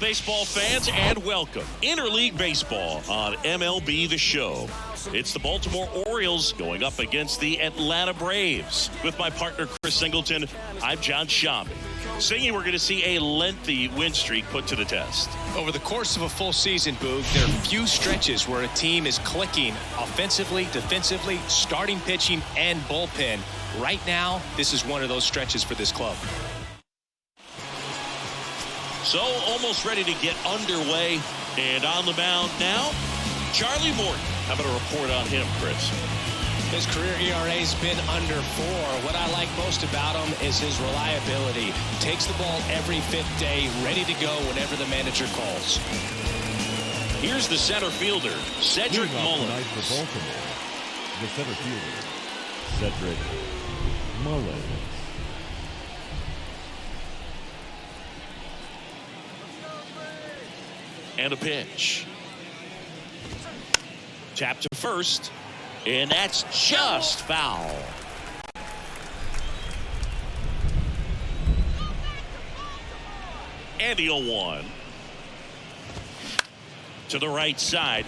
baseball fans, and welcome Interleague Baseball on MLB The Show. It's the Baltimore Orioles going up against the Atlanta Braves. With my partner, Chris Singleton, I'm John Shambi. Singing, we're going to see a lengthy win streak put to the test. Over the course of a full season, Boog, there are few stretches where a team is clicking offensively, defensively, starting pitching, and bullpen. Right now, this is one of those stretches for this club. So, almost ready to get underway. And on the mound now, Charlie Morton. How about a report on him, Chris? His career ERA's been under 4. What I like most about him is his reliability. He takes the ball every fifth day, ready to go whenever the manager calls. Here's the center fielder, Cedric Mullins. For Baltimore, the center fielder, Cedric Mullins. And a pitch. Tap to first, and that's just foul. And the 0-1. To the right side,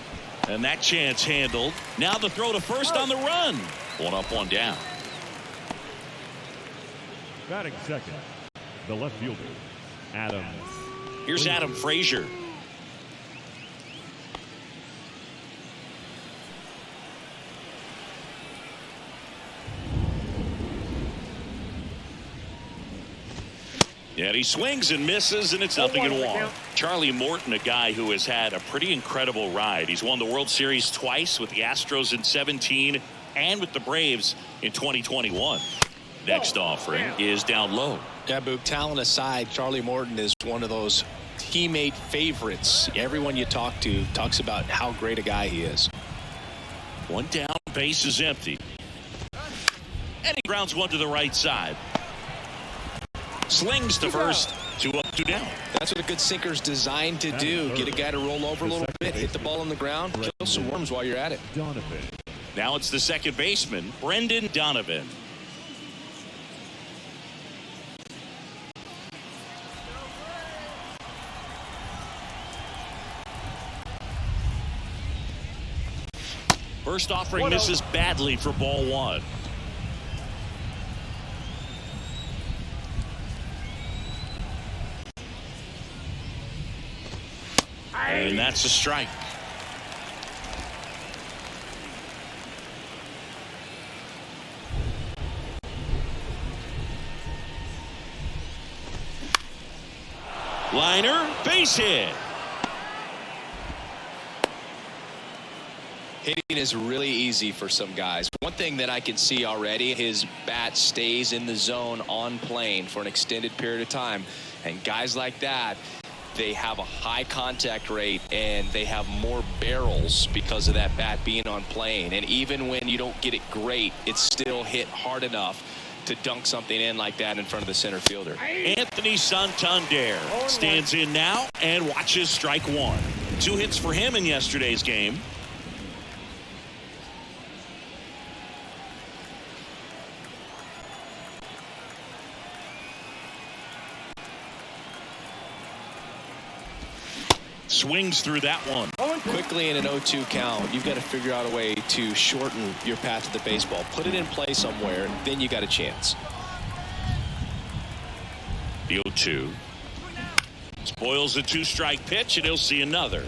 and that chance handled. Now the throw to first on the run. 1 up, 1 down. Batting second, the left fielder, Adam. Here's Adam Frazier. And he swings and misses, and it's 0-1. Charlie Morton, a guy who has had a pretty incredible ride. He's won the World Series twice with the Astros in 2017 and with the Braves in 2021. Next offering is down low. Yeah, Boog, talent aside, Charlie Morton is one of those teammate favorites. Everyone you talk to talks about how great a guy he is. 1 down, base is empty. And he grounds one to the right side. Slings to first, 2 up, 2 down. That's what a good sinker's designed to do. Get a guy to roll over a little bit, hit the ball on the ground, kill some worms while you're at it. Donovan. Now it's the second baseman, Brendan Donovan. First offering misses badly for ball 1. And that's a strike. Liner, base hit. Hitting is really easy for some guys. One thing that I can see already, his bat stays in the zone on plane for an extended period of time. And guys like that, they have a high contact rate and they have more barrels because of that bat being on plane. And even when you don't get it great, it's still hit hard enough to dunk something in like that in front of the center fielder. Anthony Santander stands in now and watches strike 1. 2 hits for him in yesterday's game. Swings through that one. Quickly in an 0-2 count, you've got to figure out a way to shorten your path to the baseball. Put it in play somewhere, then you got a chance. The 0-2. Spoils the 2-strike pitch, and he'll see another.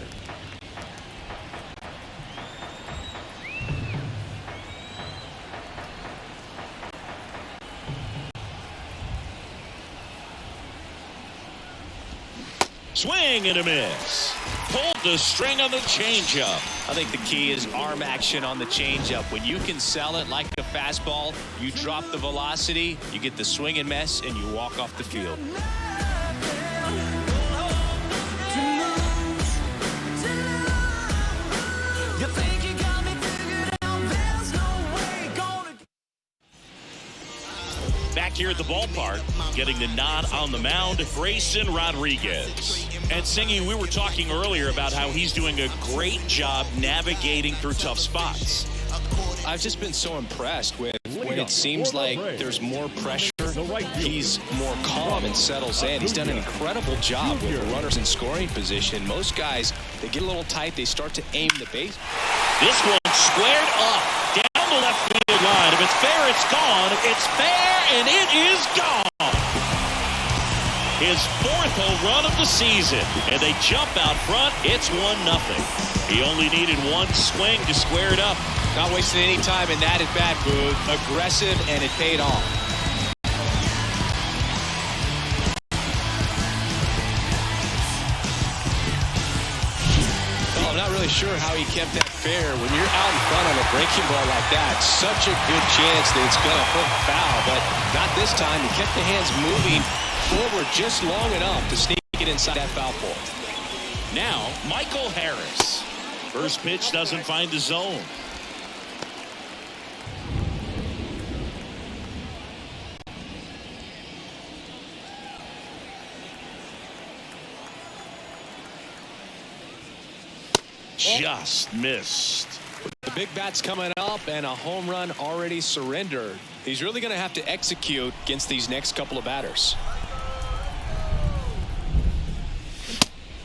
Swing and a miss. Pulled the string on the changeup. I think the key is arm action on the changeup. When you can sell it like a fastball, you drop the velocity, you get the swing and miss, and you walk off the field. Back here at the ballpark, getting the nod on the mound, Grayson Rodriguez. And Singy, we were talking earlier about how he's doing a great job navigating through tough spots. I've just been so impressed with when it seems like there's more pressure The right fielder. He's more calm and settles in. He's done an incredible job with runners in scoring position. Most guys, they get a little tight. They start to aim the base. This one squared up down the left field line. If it's fair, it's gone. It's fair, and it is gone. His 4th home run of the season, and they jump out front. It's 1-0. He only needed one swing to square it up. Not wasting any time in that at bat, Boog. Aggressive, and it paid off. Well, I'm not really sure how he kept that fair. When you're out in front on a breaking ball like that, such a good chance that it's going to hook foul, but not this time. He kept the hands moving forward just long enough to sneak it inside that foul pole. Now, Michael Harris. First pitch doesn't find the zone. Just missed. The big bat's coming up and a home run already surrendered. He's really going to have to execute against these next couple of batters.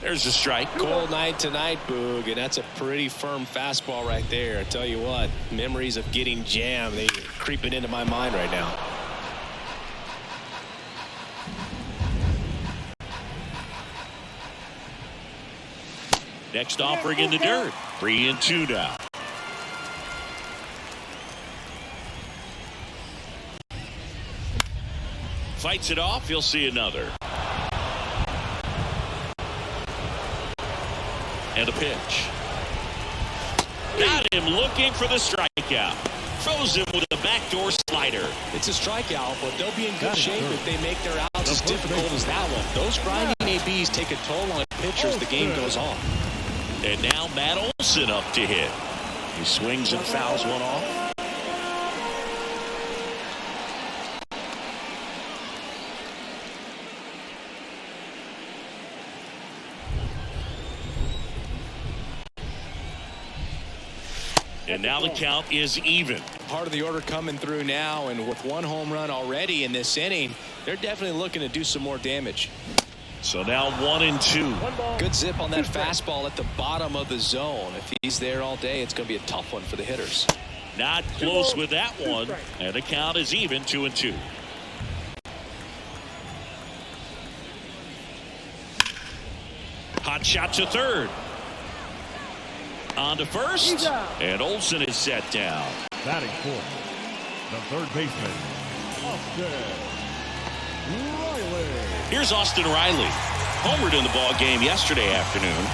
There's a strike. Cold night tonight, Boog, and that's a pretty firm fastball right there. I tell you what, memories of getting jammed, they're creeping into my mind right now. Next offering in the dirt. 3-2 now. Fights it off. You'll see another. And a pitch. Got him looking for the strikeout. Throws him with a backdoor slider. It's a strikeout, but they'll be in good shape if they make their outs as difficult as that one. Those grinding ABs take a toll on pitchers. The game goes on. And now Matt Olson up to hit. He swings and fouls one off. And now the count is even. Part of the order coming through now, and with one home run already in this inning, they're definitely looking to do some more damage. So now 1-2. Good zip on that fastball at the bottom of the zone. If he's there all day, it's going to be a tough one for the hitters. Not close with that one, and the count is even 2-2. Hot shot to third. On to first, and Olson is set down. Batting fourth, the third baseman, Austin Riley. Here's Austin Riley. Homered in the ball game yesterday afternoon.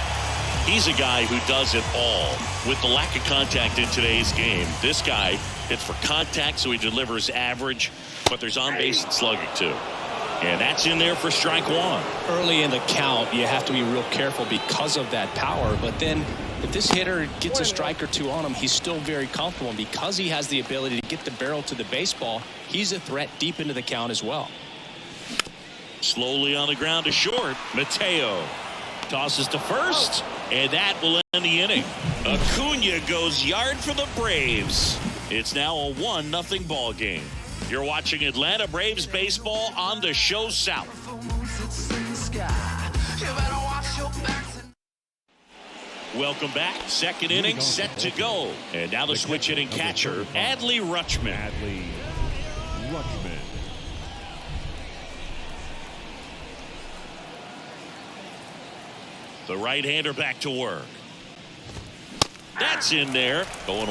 He's a guy who does it all. With the lack of contact in today's game, this guy hits for contact, so he delivers average, but there's on-base and slugging too. And that's in there for strike one. Early in the count, you have to be real careful because of that power, but then if this hitter gets a strike or two on him, he's still very comfortable. And because he has the ability to get the barrel to the baseball, he's a threat deep into the count as well. Slowly on the ground to short. Mateo tosses to first, and that will end the inning. Acuna goes yard for the Braves. It's now a 1-0 ball game. You're watching Atlanta Braves baseball on the show South. Welcome back. Second inning set to go. And now the switch hitting catcher, Adley Rutschman. Adley Rutschman. The right-hander back to work. That's in there. 0-1.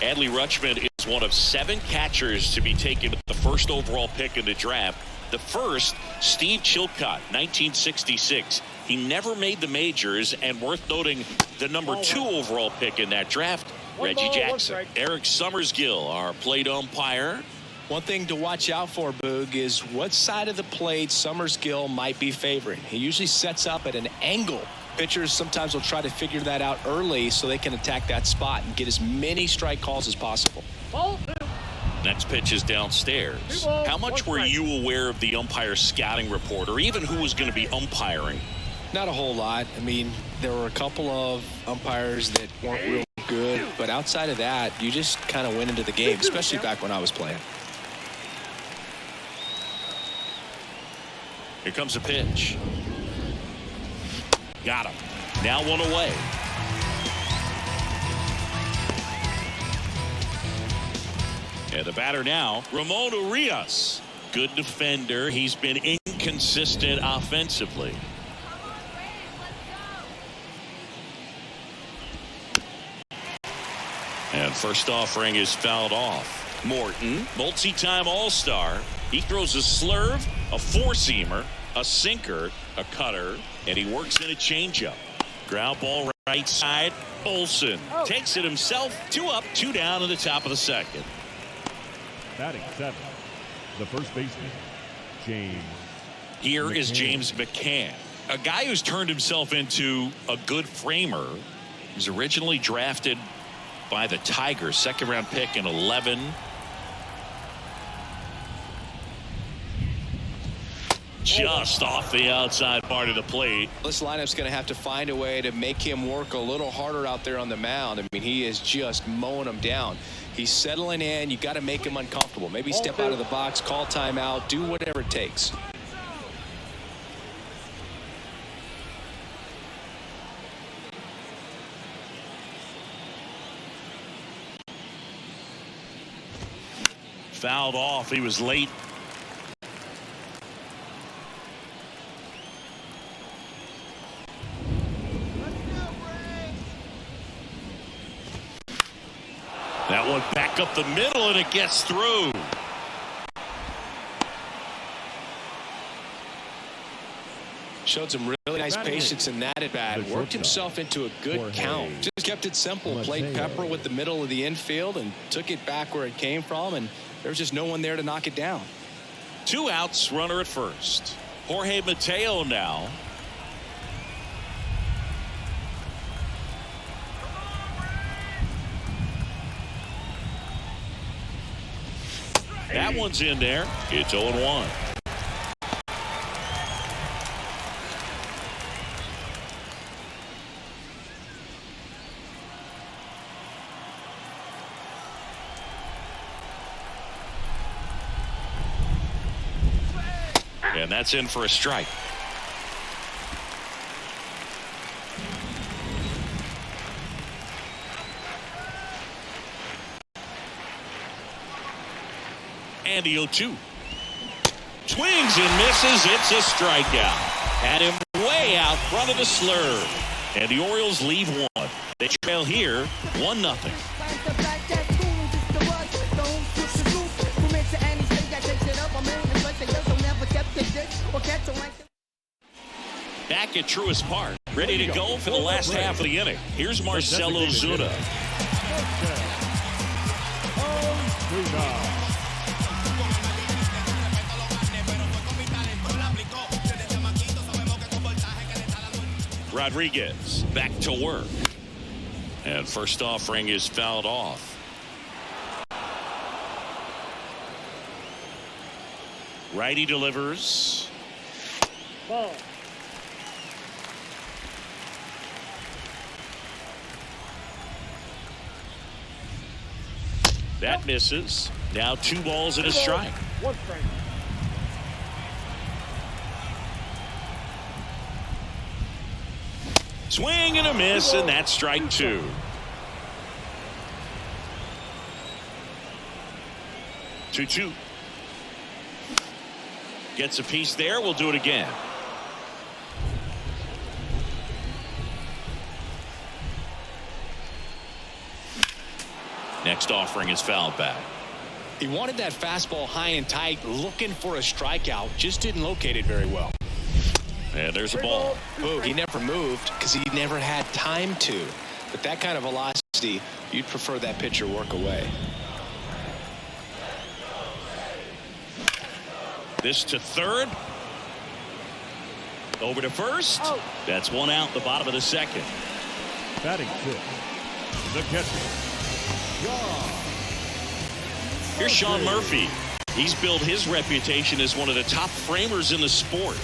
Adley Rutschman is one of 7 catchers to be taken with the first overall pick in the draft. The first, Steve Chilcott, 1966. He never made the majors, and worth noting, the number 2 overall pick in that draft, Reggie Jackson. Eric Summersgill, our plate umpire. One thing to watch out for, Boog, is what side of the plate Summersgill might be favoring. He usually sets up at an angle. Pitchers sometimes will try to figure that out early so they can attack that spot and get as many strike calls as possible. Next pitch is downstairs. How much were you aware of the umpire scouting report, or even who was going to be umpiring? Not a whole lot. I mean, there were a couple of umpires that weren't real good, but outside of that, you just kind of went into the game, especially back when I was playing. Here comes a pitch. Got him. Now one away. And the batter now, Ramon Urias. Good defender. He's been inconsistent offensively. And first offering is fouled off. Morton, multi-time All-Star. He throws a slurve, a four-seamer, a sinker, a cutter, and he works in a changeup. Ground ball right side. Olsen takes it himself. 2 up, 2 down in the top of the second. Batting 7, the first baseman, James. Here McCann. is James McCann, a guy who's turned himself into a good framer. He was originally drafted by the Tigers, second-round pick in 11. Just off the outside part of the plate. This lineup's going to have to find a way to make him work a little harder out there on the mound. I mean, he is just mowing them down. He's settling in. You got to make him uncomfortable. Maybe step out of the box, call timeout, do whatever it takes. Fouled off. He was late. That one back up the middle, and it gets through. Showed some really nice patience in that at bat. Worked himself into a good count. Just kept it simple. Played pepper with the middle of the infield and took it back where it came from. And there was just no one there to knock it down. 2 outs, runner at first. Jorge Mateo now. That one's in there. It's 0-1. And that's in for a strike. And the 0-2. Swings and misses. It's a strikeout. Had him way out front of the slurve. And the Orioles leave 1. They trail here 1-0. Back at Truist Park, ready to go for the last half of the inning. Here's Marcell Ozuna. Rodriguez back to work. And first offering is fouled off. Righty delivers. Ball. That misses. Now 2 balls and a strike. 1 strike. Swing and a miss, and that's strike 2. Two. Gets a piece there. We'll do it again. Next offering is fouled back. He wanted that fastball high and tight, looking for a strikeout. Just didn't locate it very well. And there's a ball. Oh, he never moved because he never had time to. But that kind of velocity, you'd prefer that pitcher work away. This to third. Over to first. That's 1 out, the bottom of the second. Batting 6, the catcher, Here's Sean Murphy. He's built his reputation as one of the top framers in the sport.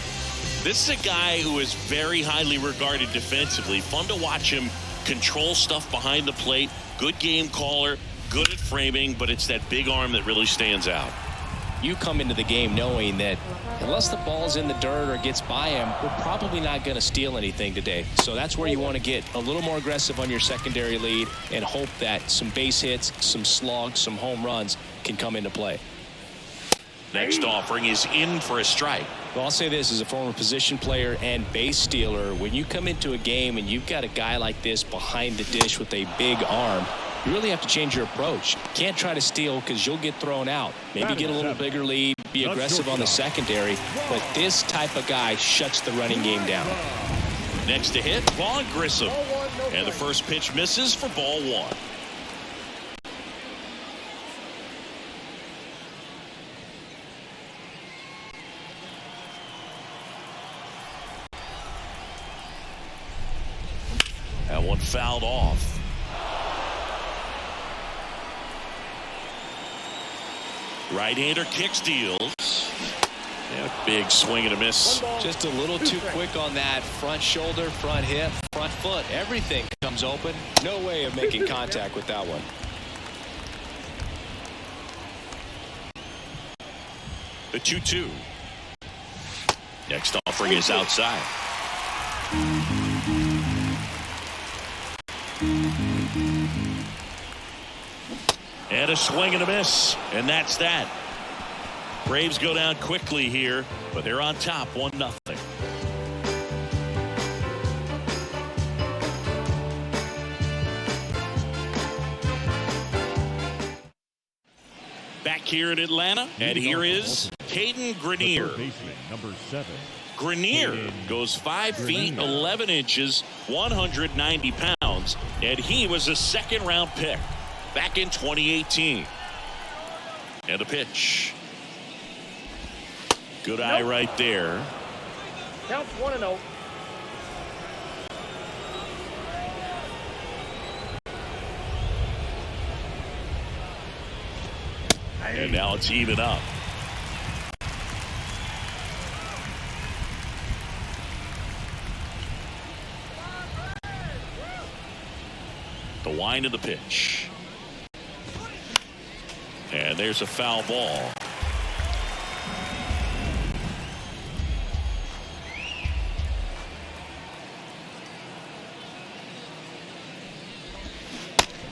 This is a guy who is very highly regarded defensively. Fun to watch him control stuff behind the plate. Good game caller, good at framing, but it's that big arm that really stands out. you come into the game knowing that unless the ball's in the dirt or gets by him, we're probably not going to steal anything today. So that's where you want to get a little more aggressive on your secondary lead and hope that some base hits, some slugs, some home runs can come into play. Next offering is in for a strike. Well, I'll say this as a former position player and base stealer. When you come into a game and you've got a guy like this behind the dish with a big arm, you really have to change your approach. Can't try to steal because you'll get thrown out. Maybe get a little bigger lead, be aggressive on the secondary, but this type of guy shuts the running game down. Next to hit, Vaughn Grissom. And the first pitch misses for ball one. That one fouled off. Right-hander kick steals. And a big swing and a miss. Just a little too quick on that front shoulder, front hip, front foot. Everything comes open. No way of making contact with that one. The 2-2. Next offering is outside. And a swing and a miss. And that's that. Braves go down quickly here, but they're on top 1-0. Back here in Atlanta, and here is Caden Grenier. Number 7. Grenier goes 5 feet 11 inches, 190 pounds, and he was a second-round pick back in 2018. And a pitch. Good eye right there. Counts 1-0. And now it's even up. The wind of the pitch. And there's a foul ball.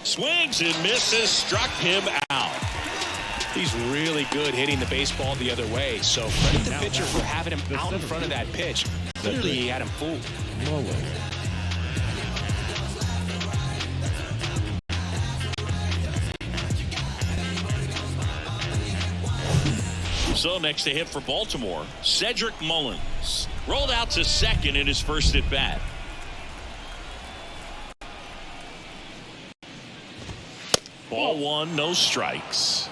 Swings and misses, struck him out. He's really good hitting the baseball the other way. So credit the pitcher for having him out in front of that pitch. Clearly he had him fooled. So next to hit for Baltimore, Cedric Mullins. Rolled out to second in his first at bat. Ball one, no strikes.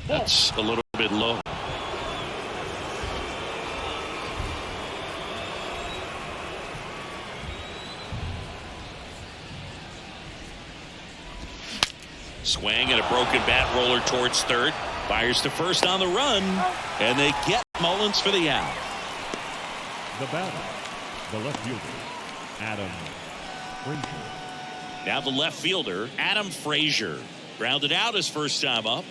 That's a little bit low. Swing and a broken bat roller towards third. Fires to first on the run, and they get Mullins for the out. The batter, the left fielder, Adam Frazier. Now the left fielder, Adam Frazier. Grounded out his first time up.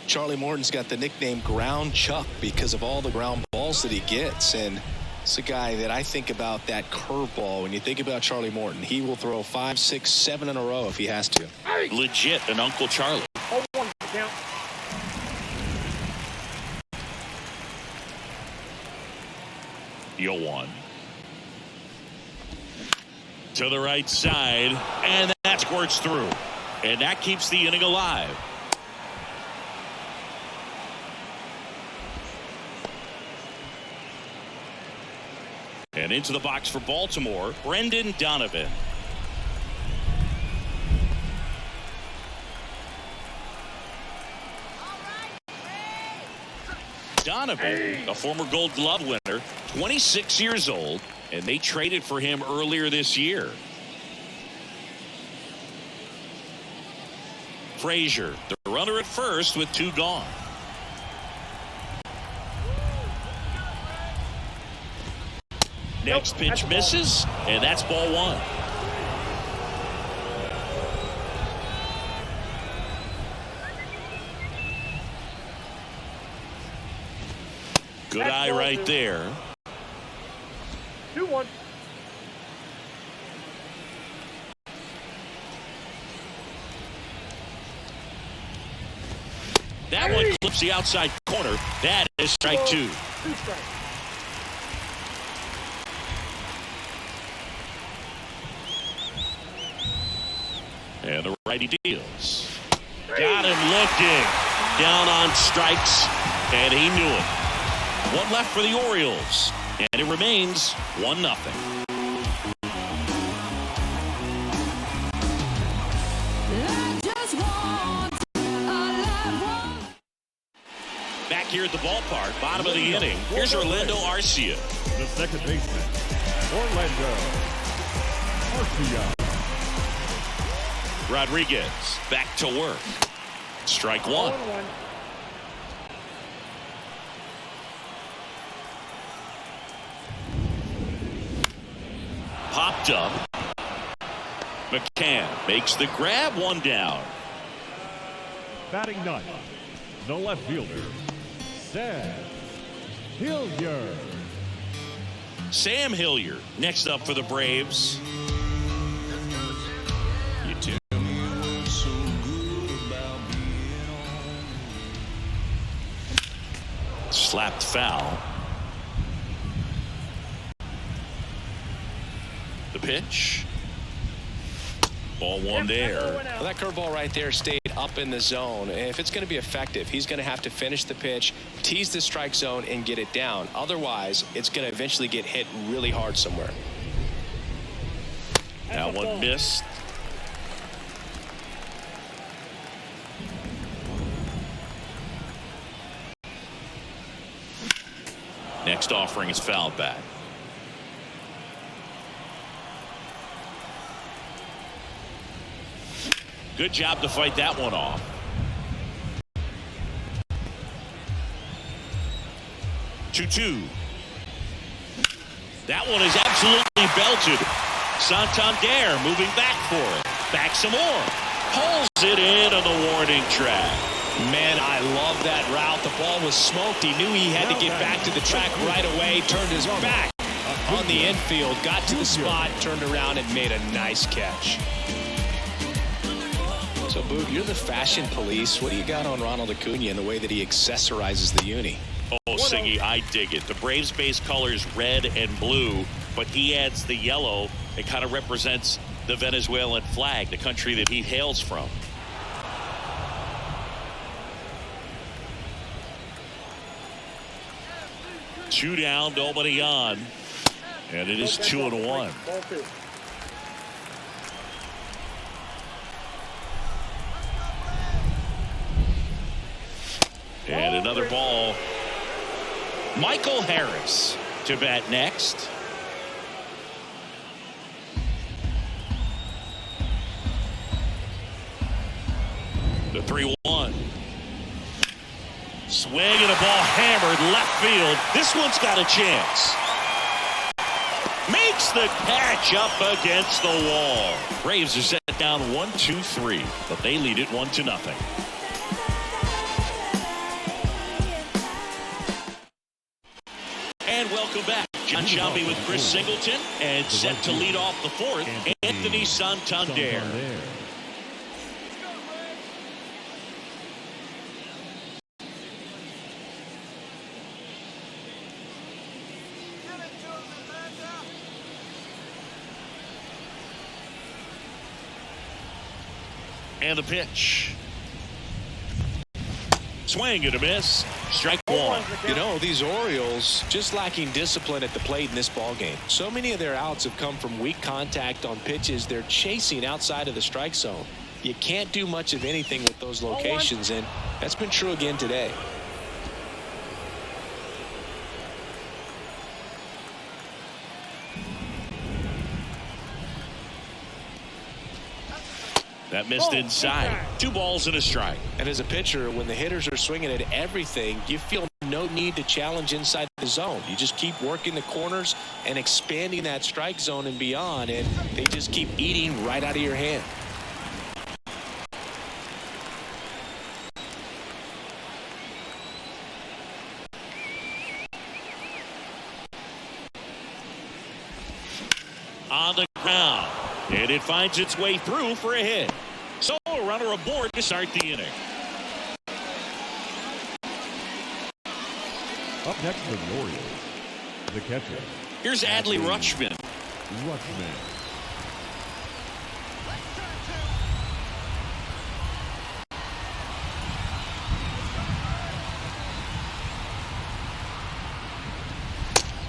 Charlie Morton's got the nickname Ground Chuck because of all the ground balls that he gets. And it's a guy that I think about that curveball. When you think about Charlie Morton, he will throw 5, 6, 7 in a row if he has to. Legit an Uncle Charlie. 0-1 count. The 0-1. To the right side, and that squirts through. And that keeps the inning alive. And into the box for Baltimore, Brendan Donovan. Donovan, a former Gold Glove winner, 26 years old, and they traded for him earlier this year. Frazier, the runner at first with 2 gone. Next pitch misses, and that's ball 1. Good eye right there. 2-1. That one clips the outside corner. That is strike 2. 2 strikes. And the righty deals. Got him looking. Down on strikes, and he knew it. 1 left for the Orioles, and it remains 1-0. Back here at the ballpark, bottom of the inning. Here's Orlando Arcia. The second baseman, Orlando Arcia. Rodriguez back to work. Strike 1. 1-1. Popped up. McCann makes the grab, 1 down. Batting ninth, the left fielder, Sam Hilliard. Sam Hilliard next up for the Braves. You too. Slapped foul. The pitch. Ball 1 there. Well, that curveball right there stayed up in the zone. If it's going to be effective, he's going to have to finish the pitch, tease the strike zone, and get it down. Otherwise, it's going to eventually get hit really hard somewhere. That one missed. Next offering is fouled back. Good job to fight that one off. Two. That one is absolutely belted. Santander moving back for it. Back some more. Pulls it in on the warning track. Man, I love that route. The ball was smoked. He knew he had to get back to the track right away. Turned his back on the infield. Got to the spot. Turned around and made a nice catch. So, Boog, you're the fashion police. What do you got on Ronald Acuna and the way that he accessorizes the uni? Oh, Siggy, I dig it. The Braves base colors red and blue, but he adds the yellow. It kind of represents the Venezuelan flag, the country that he hails from. Two down, nobody on, and it is 2-1. And another ball. Michael Harris to bat next. The 3-1. Swing and a ball hammered left field. This one's got a chance. Makes the catch up against the wall. Braves are set down 1-2-3, but they lead it 1-0. And welcome back. John Shelby with Chris Singleton, and set to lead off the fourth, Anthony Santander. And the pitch. Swing and a miss. Strike 1. You know, these Orioles just lacking discipline at the plate in this ball game. So many of their outs have come from weak contact on pitches they're chasing outside of the strike zone. You can't do much of anything with those locations, and that's been true again today. That missed inside. 2 balls and a strike. And as a pitcher, when the hitters are swinging at everything, you feel no need to challenge inside the zone. You just keep working the corners and expanding that strike zone and beyond, and they just keep eating right out of your hand. On the ground, and it finds its way through for a hit. So a runner aboard to start the inning. Up next for the Orioles, the catcher. Here's Adley Rutschman. Rutschman.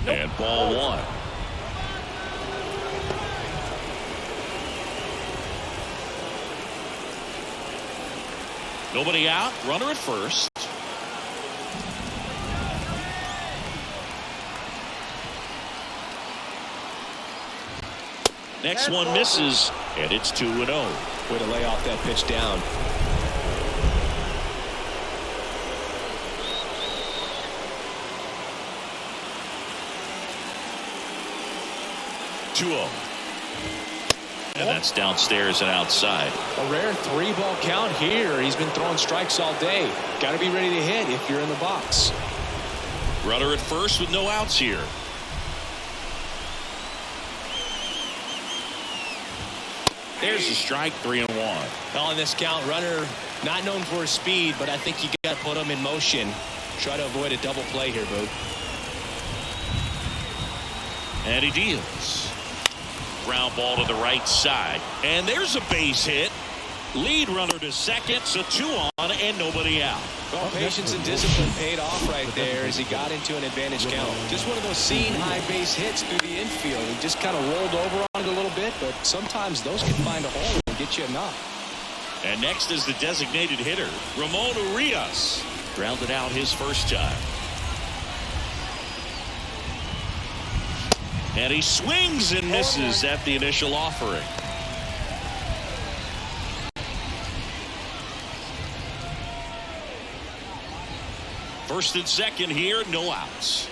And ball 1. Nobody out. Runner at first. Next one misses, and it's 2-0. Way to lay off that pitch down. And that's downstairs and outside. A rare 3-ball count here. He's been throwing strikes all day. Got to be ready to hit if you're in the box. Runner at first with no outs here. There's a strike, 3-1. On this count, runner not known for his speed, but I think you got to put him in motion. Try to avoid a double play here, Boo. And he deals. Ground ball to the right side. And there's a base hit. Lead runner to second, so 2 on and nobody out. Well, patience and discipline paid off right there as he got into an advantage count. Just one of those seeing high base hits through the infield. He just kind of rolled over on it a little bit, but sometimes those can find a hole and get you a knock. And next is the designated hitter, Ramon Urias. Grounded out his first time. And he swings and misses at the initial offering. First and second here, no outs.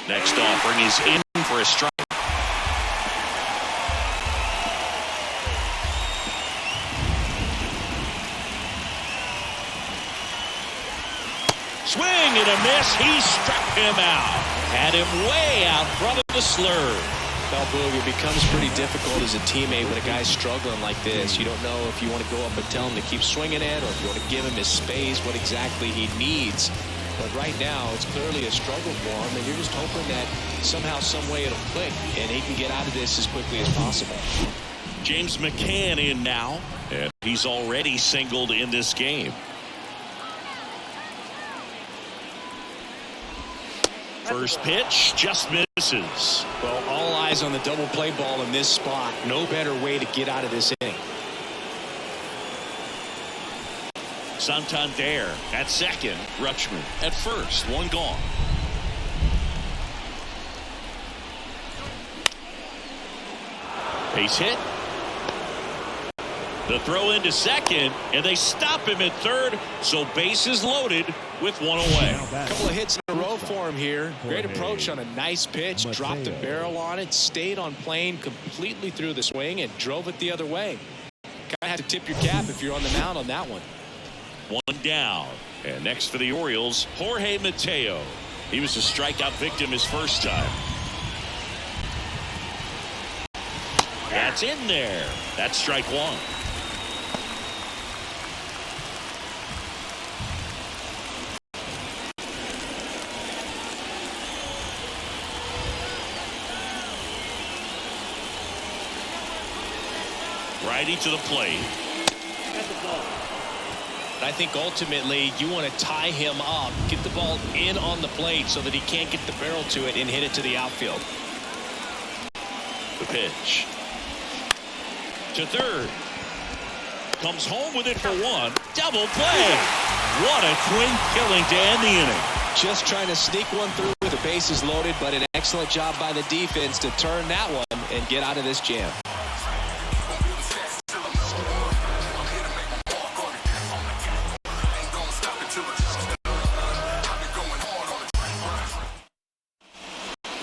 Next offering is in for a strike. Swing and a miss. He struck him out. Had him way out front of the slurve. Well, Boog, it becomes pretty difficult as a teammate when a guy's struggling like this. You don't know if you want to go up and tell him to keep swinging it or if you want to give him his space, what exactly he needs. But right now, it's clearly a struggle for him, and you're just hoping that somehow, some way it'll click, and he can get out of this as quickly as possible. James McCann in now, and he's already singled in this game. First pitch just misses. Well, all eyes on the double play ball in this spot. No better way to get out of this inning. Santander at second. Rutschman at first. 1 gone. Base hit. The throw into second, and they stop him at third, so bases loaded with 1 away. A couple of hits in a row for him here. Great approach on a nice pitch. Dropped the barrel on it, stayed on plane completely through the swing, and drove it the other way. Kind of had to tip your cap if you're on the mound on that one. 1 down. And next for the Orioles, Jorge Mateo. He was a strikeout victim his first time. That's in there. That's strike 1. Righty to the plate. I think ultimately you want to tie him up, get the ball in on the plate so that he can't get the barrel to it and hit it to the outfield. The pitch. To third. Comes home with it for 1. Double play. What a twin killing to end the inning. Just trying to sneak one through with with the bases loaded, but an excellent job by the defense to turn that one and get out of this jam.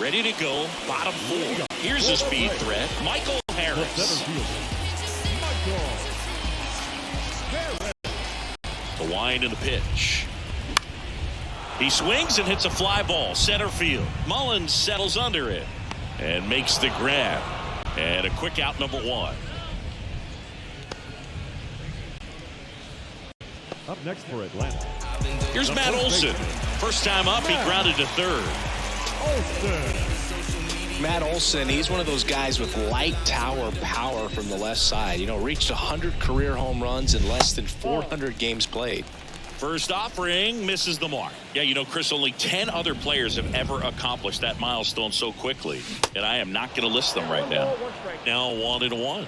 Ready to go, bottom 4. Here's a speed threat, Michael Harris. The wind and the pitch. He swings and hits a fly ball, center field. Mullins settles under it and makes the grab. And a quick out, number 1. Up next for Atlanta. Here's Matt Olson. First time up, he grounded to third. Matt Olson, he's one of those guys with light tower power from the left side. You know, reached 100 career home runs in less than 400 games played. First offering misses the mark. Yeah, you know, Chris, only 10 other players have ever accomplished that milestone so quickly. And I am not going to list them right now. Now 1-1.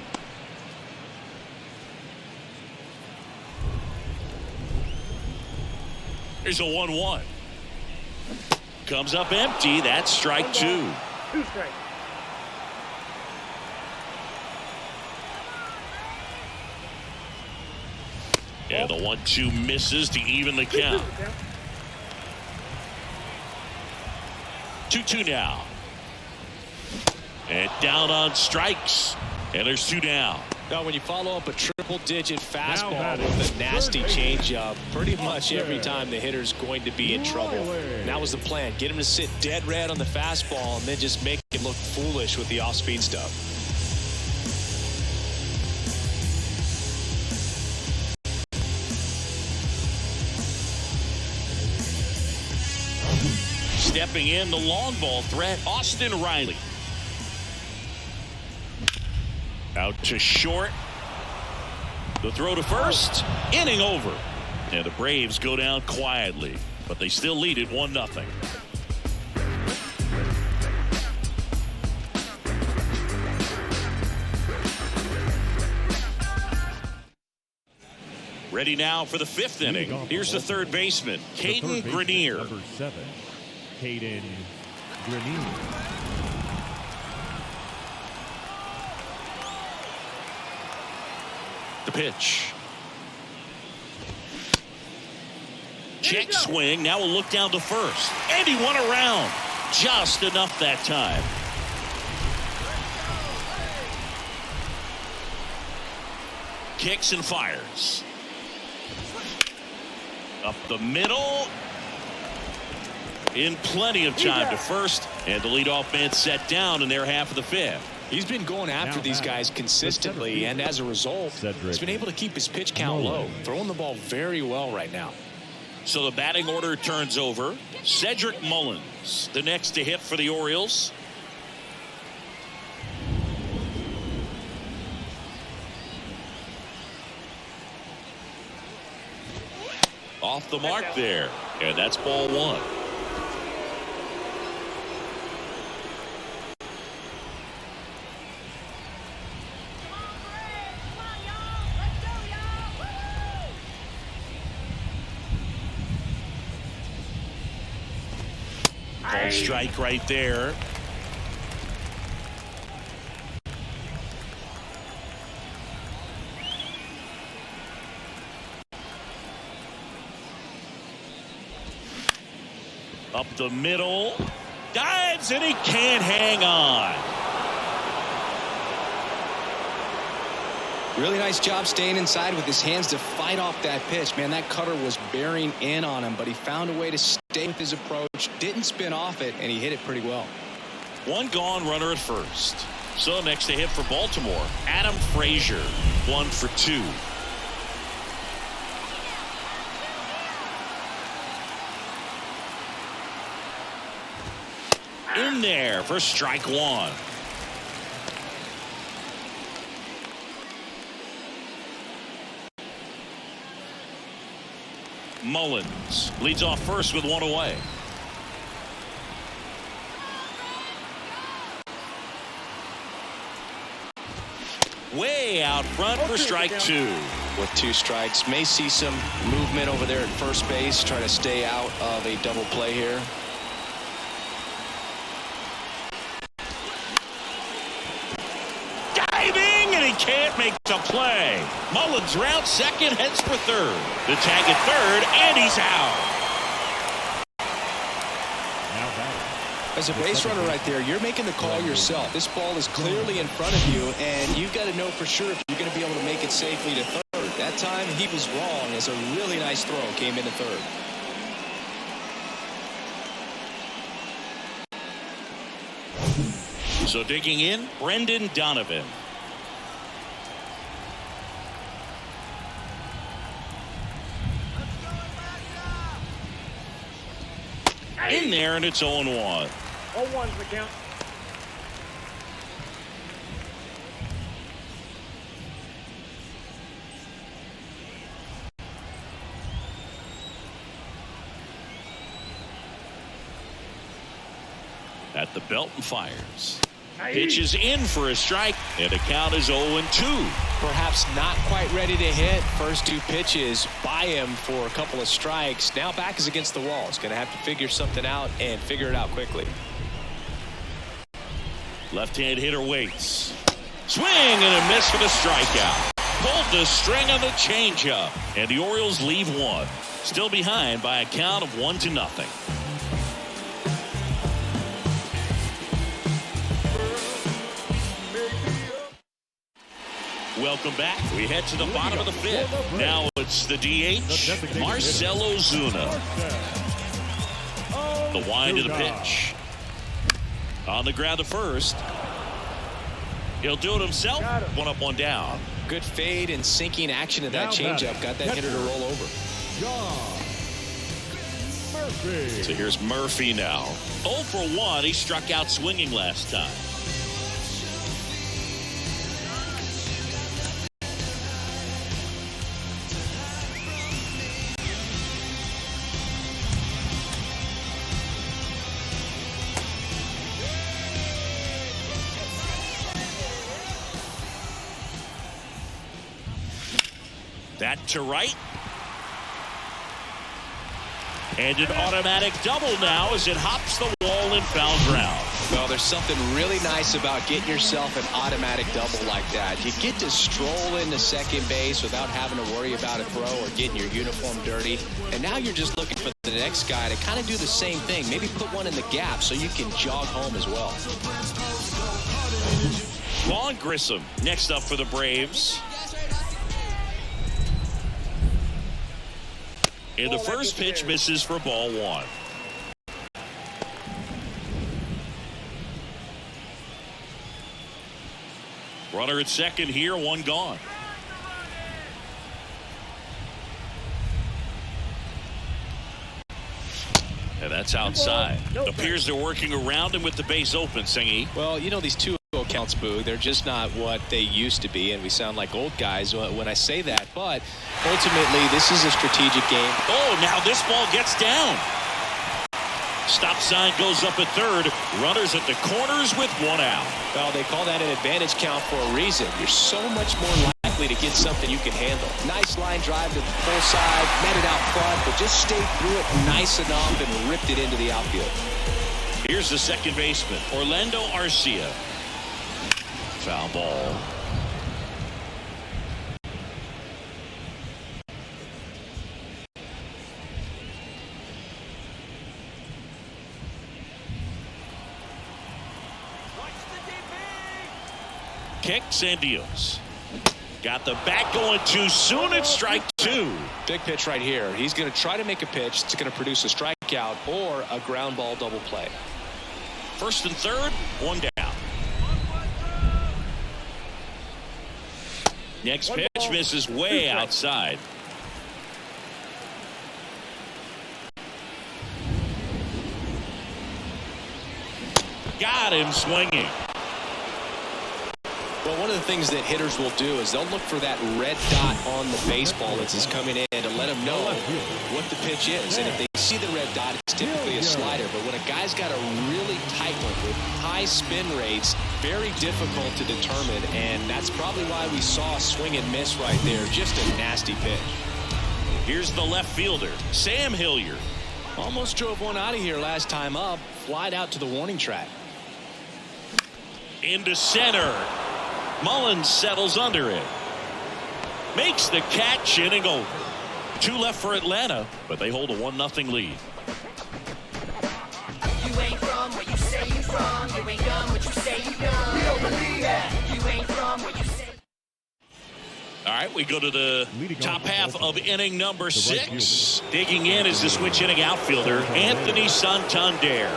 Here's a 1-1. Comes up empty. That's strike 2. 2 strikes. Yeah, the 1-2 misses to even the count. 2-2 now. And down on strikes. And there's 2 down. Now, when you follow up a triple-digit fastball with a nasty changeup, pretty much every time the hitter's going to be in trouble. And that was the plan. Get him to sit dead red on the fastball and then just make him look foolish with the off-speed stuff. Stepping in, the long ball threat, Austin Riley. Out to short. The throw to first. Inning over. And the Braves go down quietly, but they still lead it 1-0. Ready now for the 5th inning. Here's the third baseman, Caden Grenier. Number 7, Caden Grenier. The pitch. Check swing. Now we'll look down to first. And he won around. Just enough that time. Kicks and fires. Up the middle. In plenty of time to first. And the leadoff man set down in their half of the 5th. He's been going after these guys consistently, and as a result, he's been able to keep his pitch count low, throwing the ball very well right now. So the batting order turns over. Cedric Mullins, the next to hit for the Orioles. Off the mark there, and that's ball 1. Ball strike right there. Up the middle. Dives and he can't hang on. Really nice job staying inside with his hands to fight off that pitch. Man, that cutter was bearing in on him, but he found a way to stay with his approach, didn't spin off it, and he hit it pretty well. 1 gone, runner at first. So next to hit for Baltimore, Adam Frazier, 1 for 2. In there for strike 1. Mullins leads off first with 1 away. Way out front for strike 2. With 2 strikes, may see some movement over there at first base, try to stay out of a double play here. can't make the play. Mullins round second, heads for third. The tag at third, and he's out. As a base runner right there, you're making the call yourself. This ball is clearly in front of you, and you've got to know for sure if you're going to be able to make it safely to third. That time he was wrong, as a really nice throw came into third. So digging in, Brendan Donovan. In there, and it's 0-1. 0-1's the count. At the belt and fires. Pitches in for a strike, and the count is 0-2. Perhaps not quite ready to hit. First two pitches by him for a couple of strikes. Now back is against the wall. He's going to have to figure something out and figure it out quickly. Left-hand hitter waits. Swing and a miss for the strikeout. Pulled the string on the changeup, and the Orioles leave one. Still behind by a count of 1-0. Welcome back. We head to the bottom of the fifth. Now it's the DH, Marcell Ozuna. The wind of the pitch. On the ground to first. He'll do it himself. One up, one down. Good fade and sinking action of that changeup. Got that hitter to roll over. So here's Murphy now. 0 for 1. He struck out swinging last time. That to right. And an automatic double now as it hops the wall and foul ground. Well, there's something really nice about getting yourself an automatic double like that. You get to stroll into second base without having to worry about a throw or getting your uniform dirty. And now you're just looking for the next guy to kind of do the same thing. Maybe put one in the gap so you can jog home as well. Vaughn Grissom next up for the Braves. And the first pitch misses for ball one. Runner at second here, one gone. And that's outside. Appears they're working around him with the base open, Singy. Well, you know, these 2-0 counts, Boo, they're just not what they used to be, and we sound like old guys when I say that. But ultimately, this is a strategic game. Oh, now this ball gets down. Stop sign goes up at third. Runners at the corners with one out. Well, they call that an advantage count for a reason. You're so much more likely to get something you can handle. Nice line drive to the full side, met it out front, but just stayed through it nice enough and ripped it into the outfield. Here's the second baseman, Orlando Arcia. Foul ball. Kicks and deals. Got the bat going too soon. It's strike two. Big pitch right here. He's going to try to make a pitch that's going to produce a strikeout or a ground ball double play. First and third, one down. Next pitch misses way outside. Got him swinging. Well, one of the things that hitters will do is they'll look for that red dot on the baseball as it's coming in to let them know what the pitch is. And if they see the red dot, it's typically a slider. But when a guy's got a really tight one with high spin rates, very difficult to determine. And that's probably why we saw a swing and miss right there. Just a nasty pitch. Here's the left fielder, Sam Hilliard. Almost drove one out of here last time up. Flied out to the warning track. Into center. Mullins settles under it. Makes the catch, inning over. 2 left for Atlanta, but they hold a 1-0 lead. You ain't from where you say you from. You ain't done what you say you done. We don't believe that. You ain't from where you say. All right, we go to the top half of inning number 6. Digging in is the switch inning outfielder, Anthony Santander.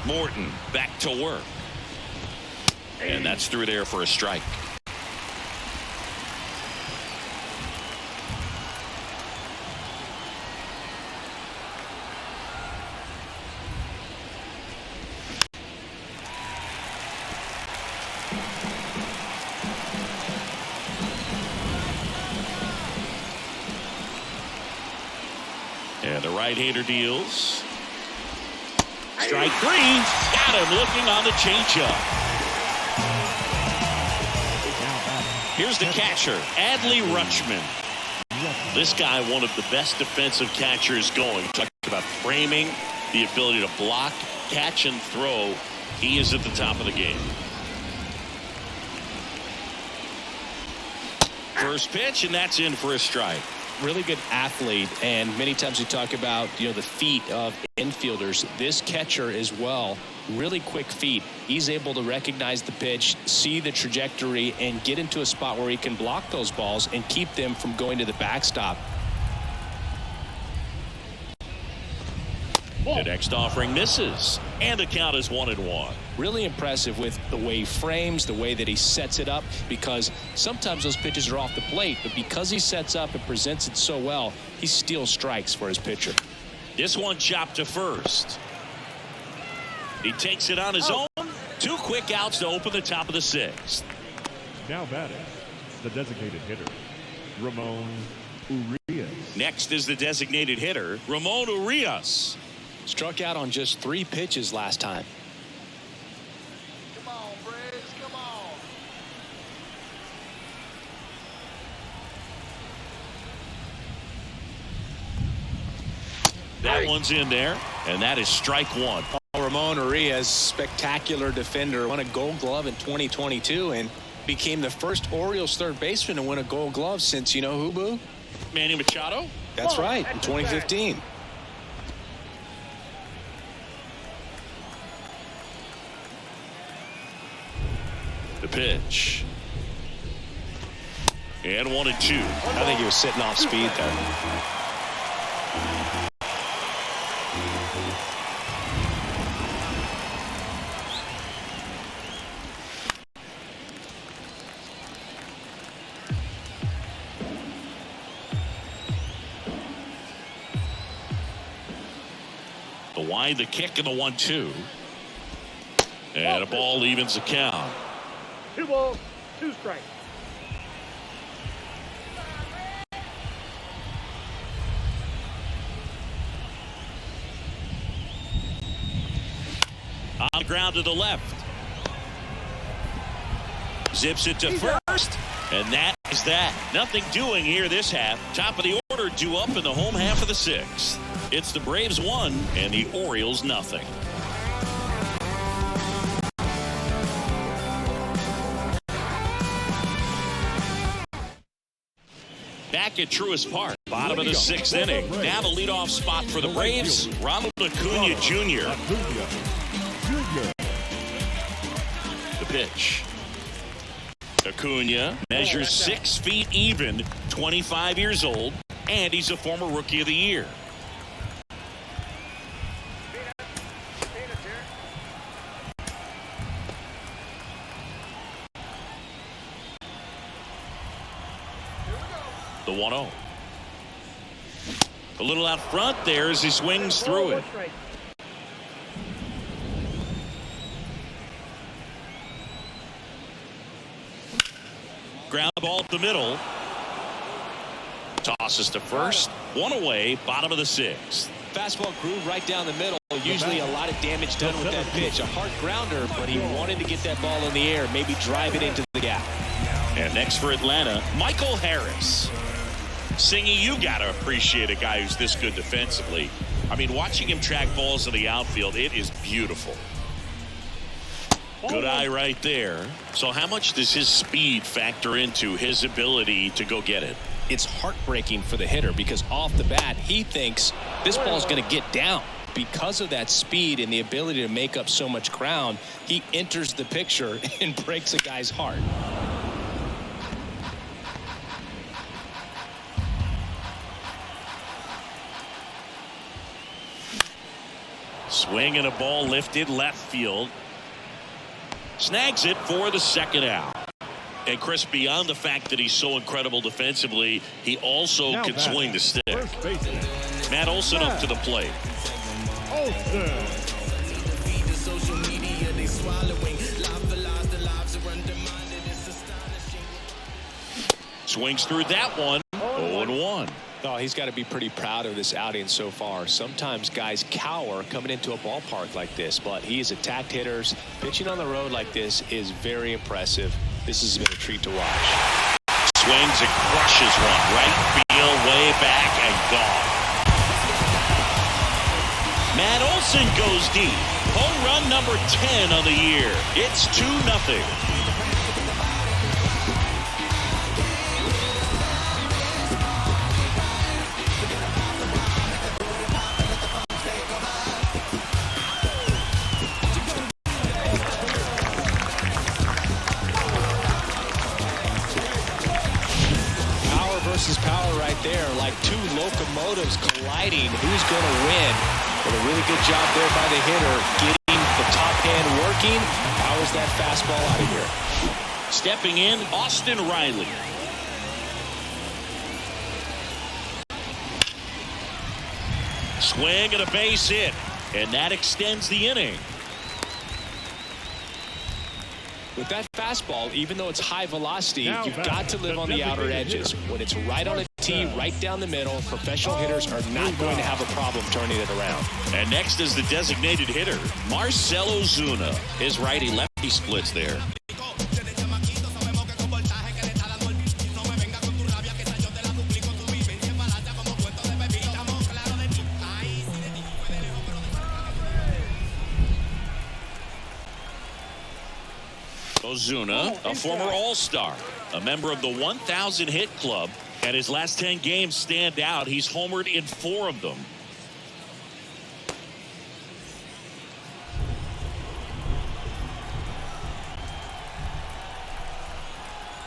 Morton back to work. And that's through there for a strike. And the right-hander deals. Strike 3. Got him looking on the changeup. Here's the catcher, Adley Rutschman. This guy, one of the best defensive catchers going. Talk about framing, the ability to block, catch, and throw. He is at the top of the game. First pitch, and that's in for a strike. Really good athlete, and many times we talk about the feet of infielders. This catcher as well, really quick feet. He's able to recognize the pitch, see the trajectory, and get into a spot where he can block those balls and keep them from going to the backstop. The next offering misses, and the count is 1-1. Really impressive with the way he frames, the way that he sets it up, because sometimes those pitches are off the plate, but because he sets up and presents it so well, he steals strikes for his pitcher. This one chopped to first. He takes it on his own. 2 quick outs to open the top of the 6th. Now batting, the designated hitter, Ramon Urias. Next is the designated hitter, Ramon Urias. Struck out on just 3 pitches last time. Come on, Briggs. Come on. That one's in there, and that is strike 1. Ramon Urias, spectacular defender, won a Gold Glove in 2022 and became the first Orioles third baseman to win a Gold Glove since, you know who, Boo? Manny Machado? That's right, in 2015. The pitch. And 1-2. I think he was sitting off speed there. The wide, the kick, and the 1-2. And a ball evens the count. 2 balls, 2 strikes. On the ground to the left. Zips it to first. And that is that. Nothing doing here this half. Top of the order due up in the home half of the 6th. It's the Braves 1 and the Orioles nothing. Back at Truist Park, bottom of the 6th inning. Now the leadoff spot for the Braves, Ronald Acuna Jr. The pitch. Acuna measures 6 feet even, 25 years old, and he's a former Rookie of the Year. The 1-0. A little out front there as he swings through it. Ground ball up the middle. Tosses to first. 1 away, bottom of the 6th. Fastball groove right down the middle. Usually a lot of damage done with that pitch. A hard grounder, but he wanted to get that ball in the air, maybe drive it into the gap. And next for Atlanta, Michael Harris. Singy, you got to appreciate a guy who's this good defensively. I mean, watching him track balls in the outfield, it is beautiful. Good eye right there. So how much does his speed factor into his ability to go get it? It's heartbreaking for the hitter because off the bat he thinks this ball's going to get down. Because of that speed and the ability to make up so much ground, he enters the picture and breaks a guy's heart. Swing and a ball lifted left field. Snags it for the second out. And Chris, beyond the fact that he's so incredible defensively, he also can swing the stick. Matt Olson up to the plate. Swings through that one. 0-1. Oh, he's got to be pretty proud of this outing so far. Sometimes guys cower coming into a ballpark like this, but he has attacked hitters. Pitching on the road like this is very impressive. This has been a treat to watch. Swings and crushes one. Right field, way back, and gone. Matt Olson goes deep. Home run number 10 on the year. It's 2-0. Power right there, like two locomotives colliding. Who's going to win? But a really good job there by the hitter, getting the top hand working. Powers that fastball out of here. Stepping in, Austin Riley. Swing and a base hit, and that extends the inning. With that fastball, even though it's high velocity, you've got to live on the outer edges. When it's right on a tee, right down the middle, professional hitters are not going to have a problem turning it around. And next is the designated hitter, Marcell Ozuna. His righty-lefty splits there. Ozuna, a former All-Star, a member of the 1,000 hit club, and his last 10 games stand out. He's homered in 4 of them.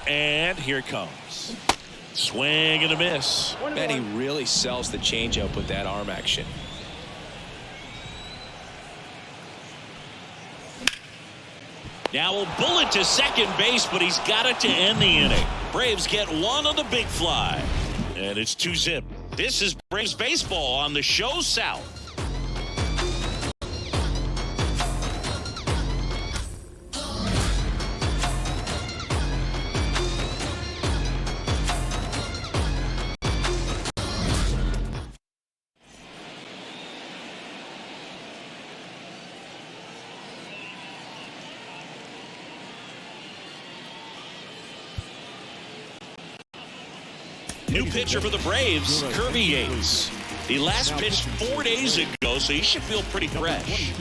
And here it comes. Swing and a miss. Man, he really sells the changeup with that arm action. Now a bullet to second base, but he's got it to end the inning. Braves get one on the big fly. And it's 2-0. This is Braves baseball on the show South. New pitcher for the Braves, Kirby Yates. He last pitched 4 days ago, so he should feel pretty fresh.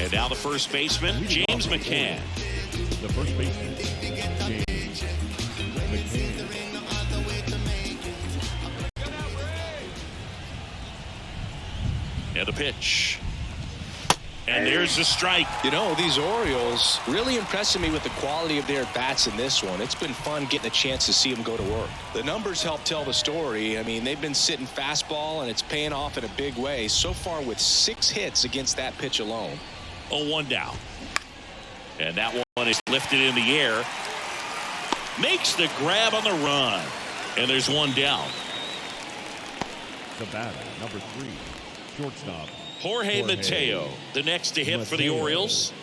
And now the first baseman, James McCann. The first baseman, James McCann. And the pitch. And there's the strike. You know, these Orioles really impressing me with the quality of their bats in this one. It's been fun getting a chance to see them go to work. The numbers help tell the story. I mean, they've been sitting fastball, and it's paying off in a big way. So far with 6 hits against that pitch alone. 0-1 down. And that one is lifted in the air. Makes the grab on the run. And there's 1 down. The batter, number 3, shortstop, Jorge Mateo, the next to hit for the Orioles.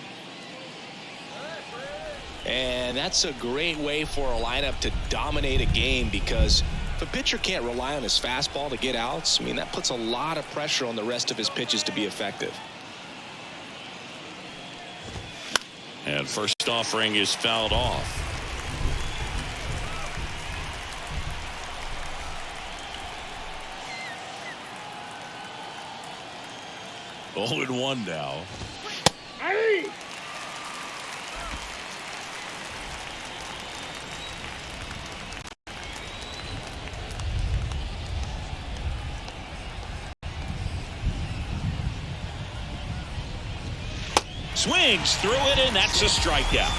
And that's a great way for a lineup to dominate a game, because if a pitcher can't rely on his fastball to get outs, I mean, that puts a lot of pressure on the rest of his pitches to be effective. And first offering is fouled off. 0-1 now. Hey! Swings through it, and that's a strikeout.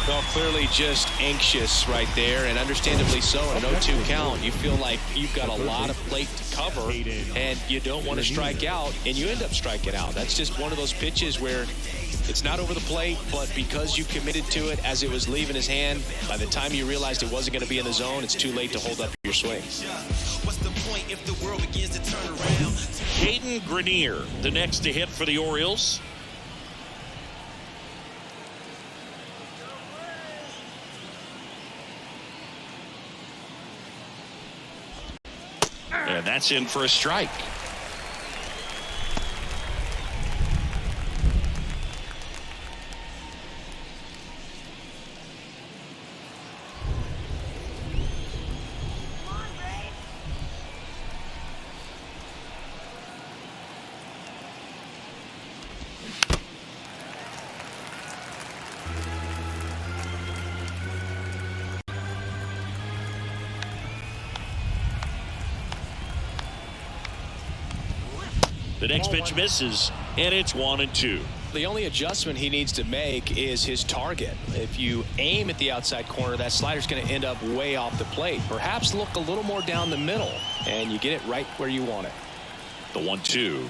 Well, clearly just anxious right there, and understandably so. In an 0-2 count, you feel like you've got a lot of plate to cover, and you don't want to strike out, and you end up striking out. That's just one of those pitches where it's not over the plate, but because you committed to it as it was leaving his hand, by the time you realized it wasn't going to be in the zone, it's too late to hold up your swing. What's the point if the world begins to turn around? Caden Grenier, the next to hit for the Orioles. And that's in for a strike. The next pitch misses, and it's 1-2. The only adjustment he needs to make is his target. If you aim at the outside corner, that slider's going to end up way off the plate. Perhaps look a little more down the middle, and you get it right where you want it. The 1-2.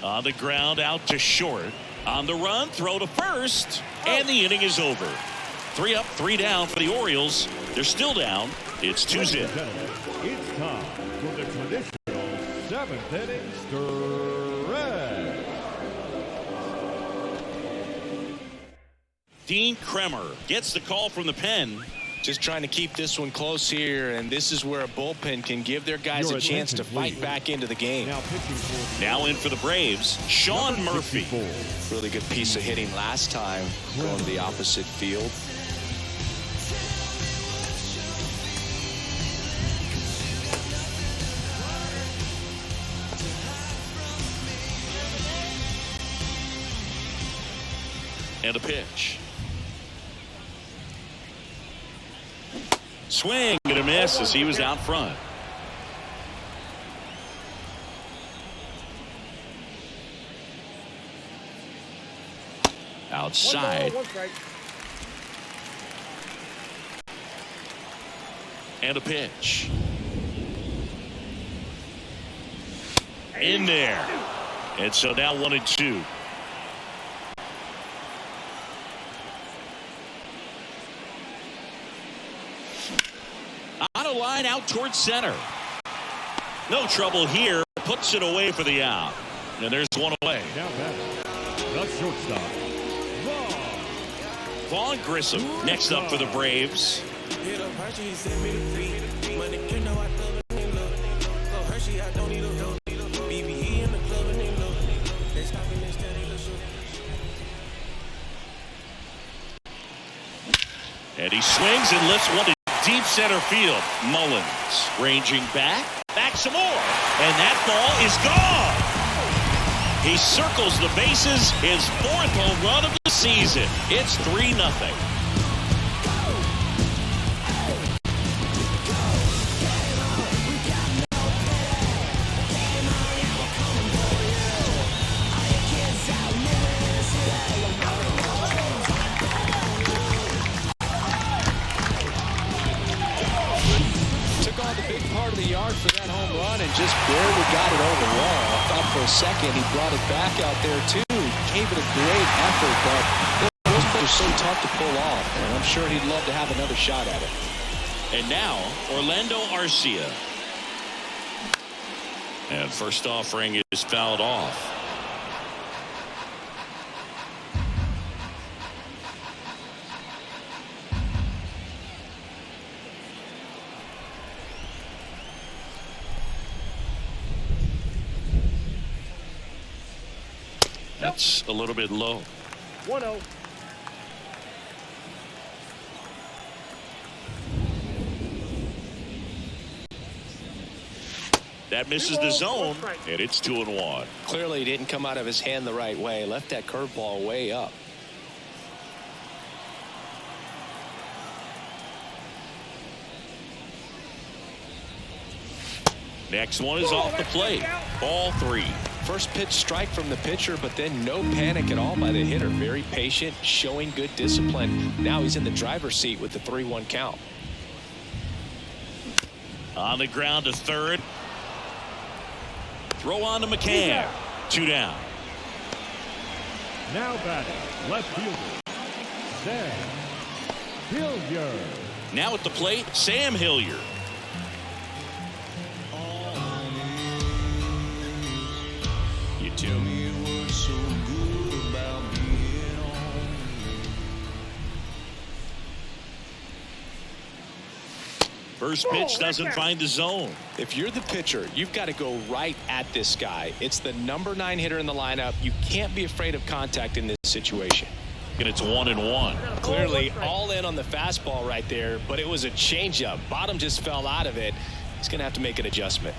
On the ground, out to short. On the run, throw to first, and the inning is over. 3 up, 3 down for the Orioles. They're still down. It's 2-0. It's time for the traditional 7th inning stretch. Dean Kremer gets the call from the pen. Just trying to keep this one close here, and this is where a bullpen can give their guys a chance to fight back into the game. Now in for the Braves, Sean Murphy. Really good piece of hitting last time, going to the opposite field. And a pitch. Swing and a miss as he was out front. Outside. 1 strike. And a pitch. In there. And so now 1-2. On a line out towards center. No trouble here. Puts it away for the out. And there's one away. Now batting, the shortstop, Vaughn Grissom next up for the Braves. And he swings and lifts one to deep center field. Mullins ranging back some more, and that ball is gone. He circles the bases, his 4th home run of the season. It's 3-0. Part of the yard for that home run and just barely got it over the wall. I thought for a second he brought it back out there too. Gave it a great effort, but those are so tough to pull off, and I'm sure he'd love to have another shot at it. And now Orlando Arcia. And first offering is fouled off. That's a little bit low. 1-0. That misses the zone, and it's 2-1. Clearly didn't come out of his hand the right way. Left that curveball way up. Next one is off the plate. Ball 3. First pitch strike from the pitcher, but then no panic at all by the hitter. Very patient, showing good discipline. Now he's in the driver's seat with the 3-1 count. On the ground to third. Throw on to McCann. 2 down. Now batting, left fielder, Sam Hilliard. Now at the plate, Sam Hilliard. You tell me what's so good about being on. First pitch doesn't find the zone. If you're the pitcher, you've got to go right at this guy. It's the number 9 hitter in the lineup. You can't be afraid of contact in this situation. And it's 1-1. Clearly all in on the fastball right there, but it was a changeup. Bottom just fell out of it. He's going to have to make an adjustment.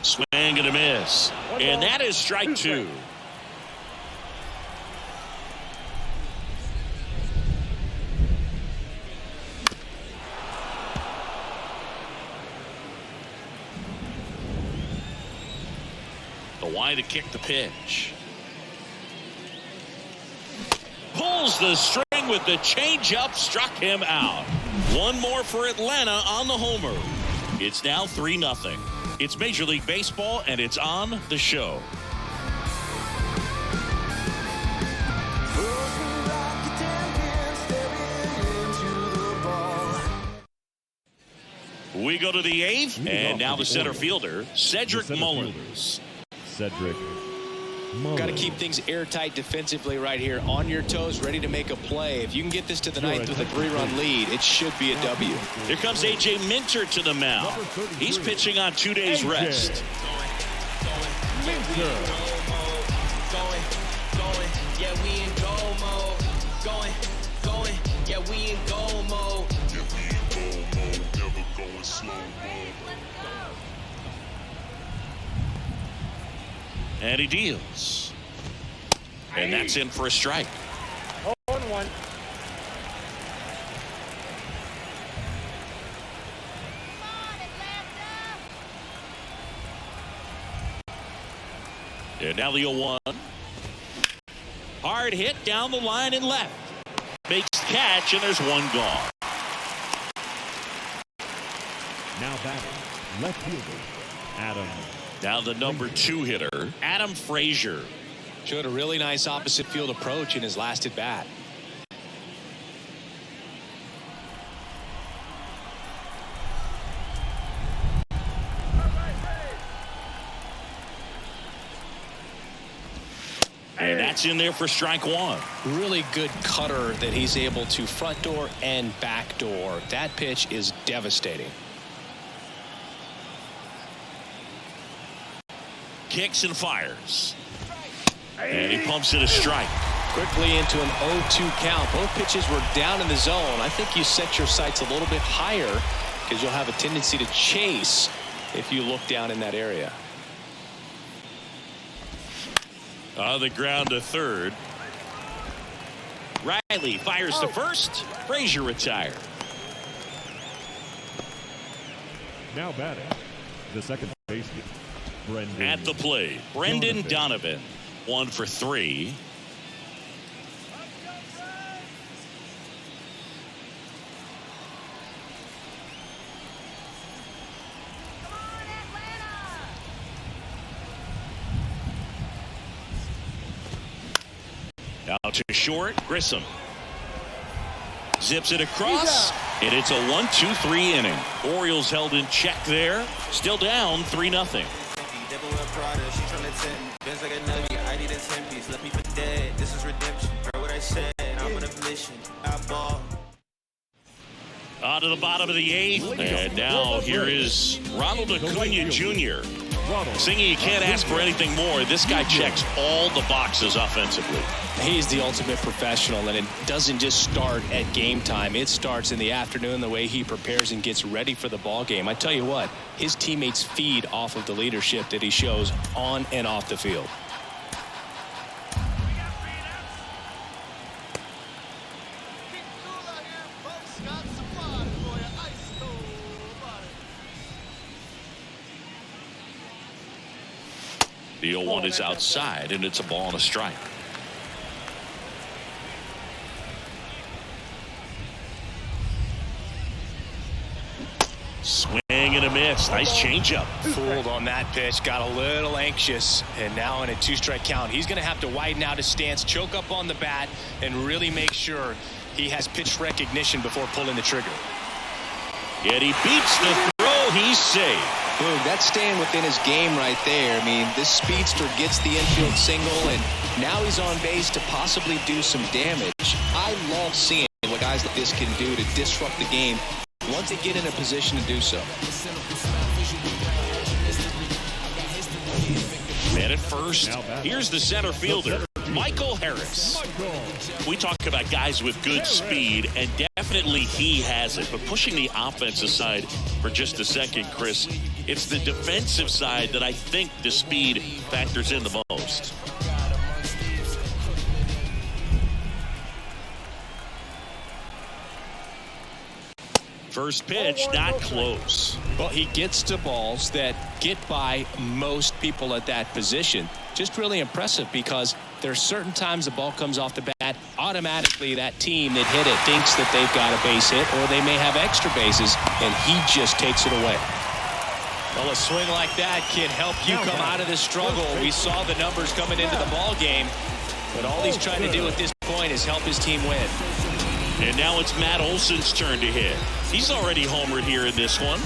Swing and a miss. And that is strike 2. The wide to kick the pitch. Pulls the string with the changeup, struck him out. One more for Atlanta on the homer. It's now 3-0. It's Major League Baseball, and it's on the show. We go to the 8th, and now the center fielder, Cedric Mullins. Cedric Mullins. Got to keep things airtight defensively right here. On your toes, ready to make a play. If you can get this to the 9th with a 3-run lead, it should be a W. Here comes A.J. Minter to the mound. He's pitching on 2 days rest. Minter. Yeah, we in go mode. Going. Yeah, we in go mode. Never going slow mode. And he deals. And that's in for a strike. 0-1. And now the 0-1. Hard hit down the line and left. Makes the catch, and there's one gone. Now batting, left fielder, Adam. Now the number 2 hitter, Adam Frazier. Showed a really nice opposite field approach in his last at bat. And that's in there for strike 1. Really good cutter that he's able to front door and back door. That pitch is devastating. Kicks and fires. And he pumps in a strike. Quickly into an 0-2 count. Both pitches were down in the zone. I think you set your sights a little bit higher because you'll have a tendency to chase if you look down in that area. On the ground to third. Riley fires to first. Frazier retired. Now batting, the second baseman, Brendan. At the plate, Brendan Donovan. 1 for 3. Now to short, Grissom. Zips it across, and it's a 1-2-3 inning. Orioles held in check there. Still down 3-0. On to the bottom of the 8th, and now here is Ronald Acuna Jr. Singy, you can't ask for anything more. This guy checks all the boxes offensively. He's the ultimate professional, and it doesn't just start at game time. It starts in the afternoon, the way he prepares and gets ready for the ball game. I tell you what, his teammates feed off of the leadership that he shows on and off the field. The 0-1 is outside, and it's a ball and a strike. Swing and a miss. Nice changeup. Fooled on that pitch, got a little anxious, and now in a 2-strike count, he's going to have to widen out his stance, choke up on the bat, and really make sure he has pitch recognition before pulling the trigger. Yet he beats the throw. He's safe. Boom, that's staying within his game right there. I mean, this speedster gets the infield single, and now he's on base to possibly do some damage. I love seeing what guys like this can do to disrupt the game once they get in a position to do so. Man at first. Here's the center fielder, Michael Harris. We talk about guys with good speed, and definitely he has it. But pushing the offense aside for just a second, Chris, it's the defensive side that I think the speed factors in the most. First pitch, not close. Well, he gets to balls that get by most people at that position. Just really impressive, because there's certain times the ball comes off the bat, automatically that team that hit it thinks that they've got a base hit, or they may have extra bases, and he just takes it away. Well, a swing like that can help you come out of this struggle. We saw the numbers coming into the ball game, but all he's trying to do at this point is help his team win. And now it's Matt Olson's turn to hit. He's already homered here in this one.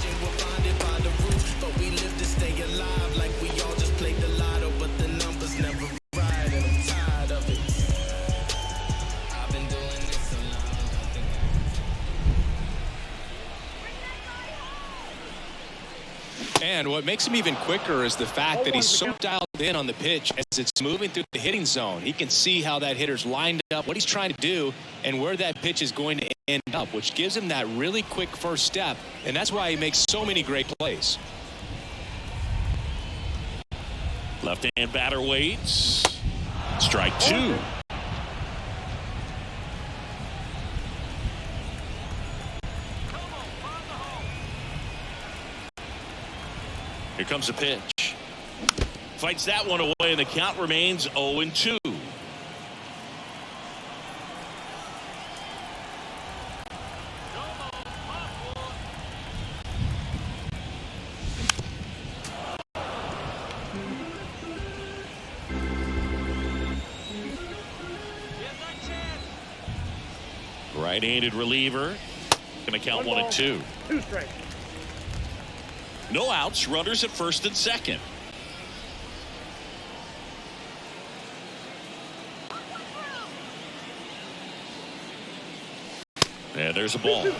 And what makes him even quicker is the fact that he's so dialed in on the pitch as it's moving through the hitting zone. He can see how that hitter's lined up, what he's trying to do, and where that pitch is going to end up, which gives him that really quick first step, and that's why he makes so many great plays. Left-hand batter waits. Strike two. Here comes a pitch. Fights that one away, and the count remains 0-2. Right-handed reliever. Going to count 1-2. 2 strikes. No outs, runners at first and second. And there's a ball.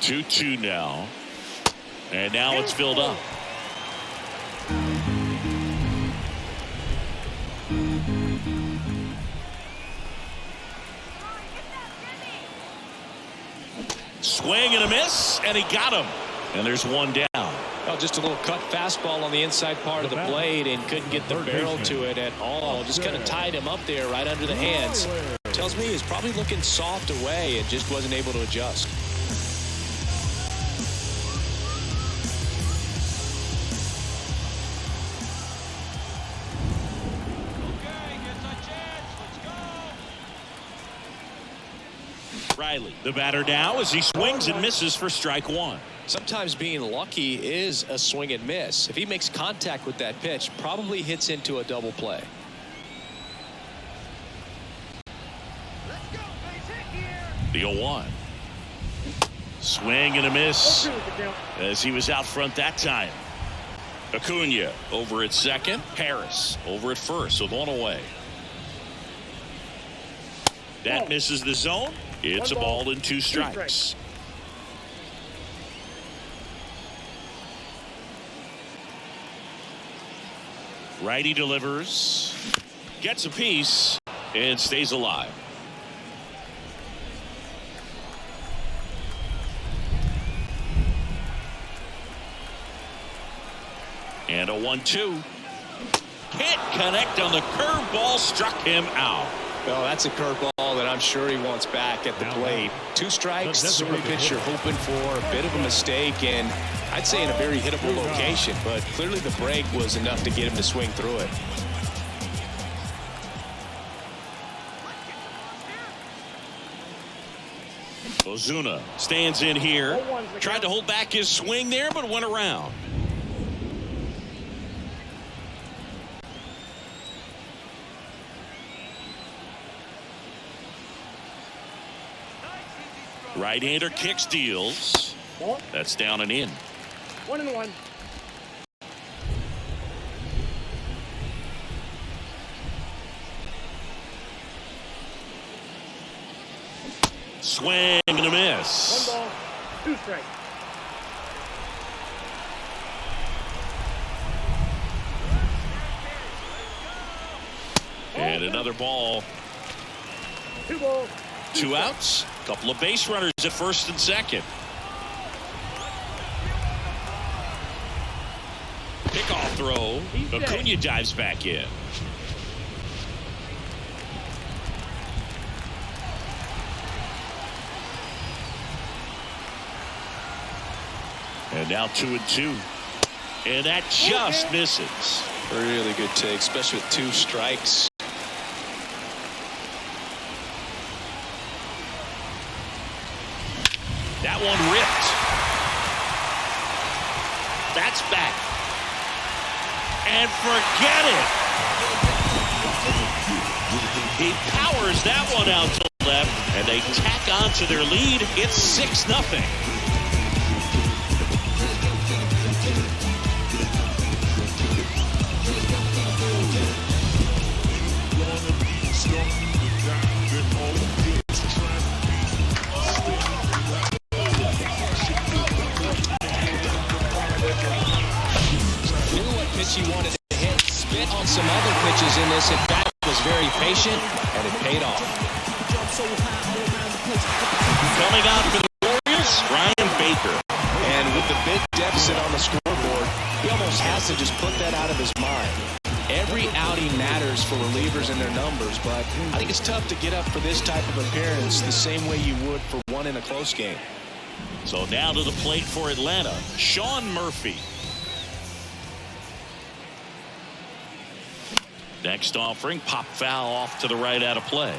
Two now. And now it's filled up. Swing and a miss, and he got him. And there's one down. Well, just a little cut fastball on the inside part of the blade, and couldn't get the barrel to it at all. Just kind of tied him up there right under the hands. Tells me he's probably looking soft away and just wasn't able to adjust. Riley, the batter now, as he swings and misses for strike one. Sometimes being lucky is a swing and miss. If he makes contact with that pitch, probably hits into a double play. The 0-1. Swing and a miss, as he was out front that time. Acuna over at second. Harris over at first with one away. That misses the zone. It's a ball and 2 strikes. Righty delivers, gets a piece, and stays alive. And a 1-2. Can't connect on the curveball, struck him out. Well, that's a curveball that I'm sure he wants back at the plate. 2 strikes, the sort of pitch you're hoping for, a bit of a mistake, and I'd say in a very hittable location, but clearly the break was enough to get him to swing through it. Ozuna stands in here, tried to hold back his swing there, but went around. Right-hander kicks, deals. That's down and in. 1-1. Swing and a miss. 1 ball, 2 strikes. And another ball. 2 balls. 2 outs. Couple of base runners at first and second. Pickoff throw. Acuna dives back in. And now 2-2. And that just misses. Really good take, especially with 2 strikes. That one ripped. That's back. And forget it. He powers that one out to left, and they tack on to their lead. It's 6-0. He wanted to hit, spit on some other pitches in this. In fact, was very patient, and it paid off. Coming out for the Orioles, Ryan Baker. And with the big deficit on the scoreboard, he almost has to just put that out of his mind. Every outing matters for relievers and their numbers, but I think it's tough to get up for this type of appearance the same way you would for one in a close game. So now to the plate for Atlanta, Sean Murphy. Next offering, pop foul off to the right out of play.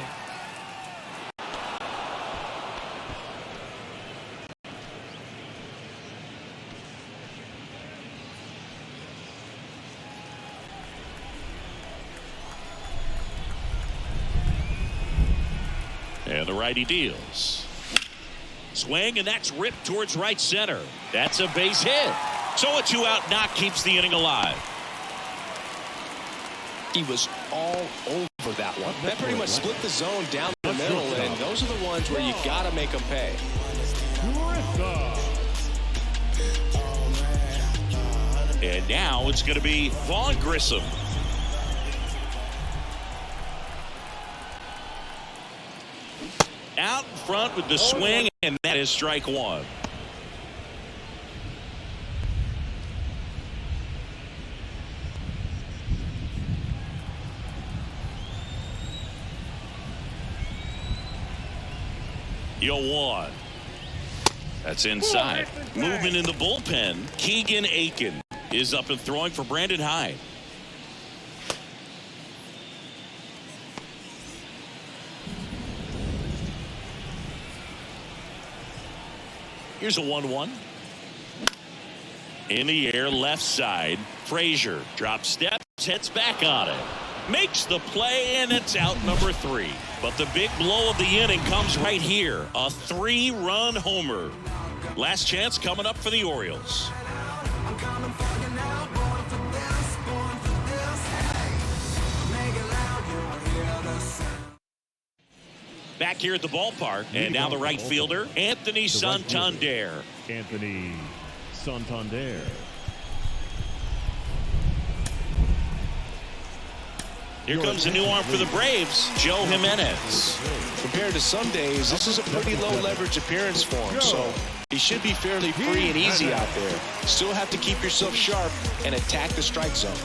And the righty deals. Swing, and that's ripped towards right center. That's a base hit. So a 2-out knock keeps the inning alive. He was all over that one. That pretty much split the zone down the middle, and those are the ones where you got to make them pay. And now it's going to be Vaughn Grissom. Out in front with the swing, and that is strike 1. One. That's inside. Movement in the bullpen. Keegan Aiken is up and throwing for Brandon Hyde. Here's a 1-1. In the air, left side. Frazier drops steps, heads back on it. Makes the play, and it's out number 3. But the big blow of the inning comes right here. A 3-run homer. Last chance coming up for the Orioles. back here at the ballpark. And now the right fielder, Anthony Santander. Anthony Santander. Here comes a new arm for the Braves, Joe Jimenez. Compared to some days, this is a pretty low leverage appearance for him, so he should be fairly free and easy out there. Still have to keep yourself sharp and attack the strike zone.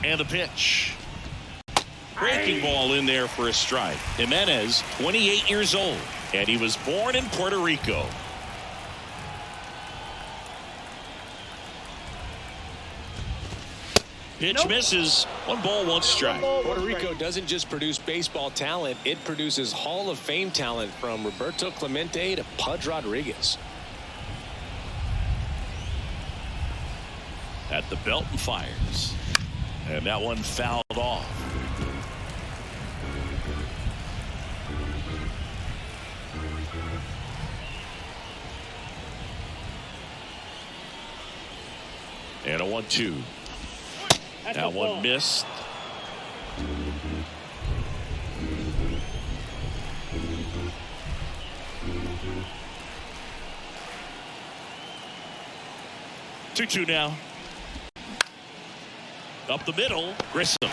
And the pitch. Breaking ball in there for a strike. Jimenez, 28 years old, and he was born in Puerto Rico. Pitch misses. 1 ball, 1 strike. Puerto Rico doesn't just produce baseball talent, it produces Hall of Fame talent from Roberto Clemente to Pudge Rodriguez. At the belt and fires. And that one fouled off. And a 1-2. That one missed. Two now. Up the middle, Grissom.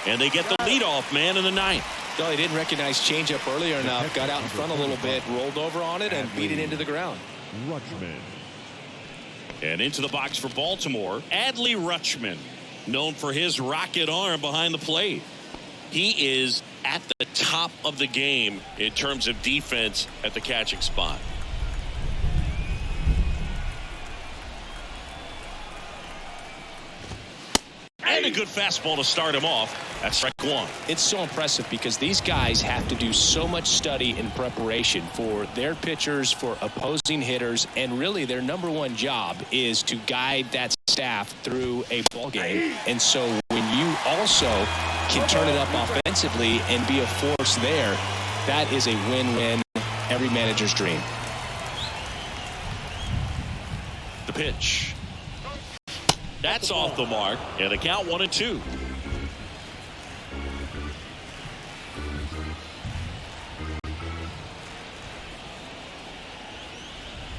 And they get the leadoff man in the 9th. No, he didn't recognize changeup earlier enough. Got out in front a little bit, rolled over on it, and beat it into the ground. Rutschman. And into the box for Baltimore, Adley Rutschman, known for his rocket arm behind the plate. He is at the top of the game in terms of defense at the catching spot. And a good fastball to start him off. That's strike 1. It's so impressive because these guys have to do so much study and preparation for their pitchers, for opposing hitters, and really their number one job is to guide that staff through a ball game. And so when you also can turn it up offensively and be a force there, that is a win-win, every manager's dream. The pitch. That's off the mark, and the count 1-2.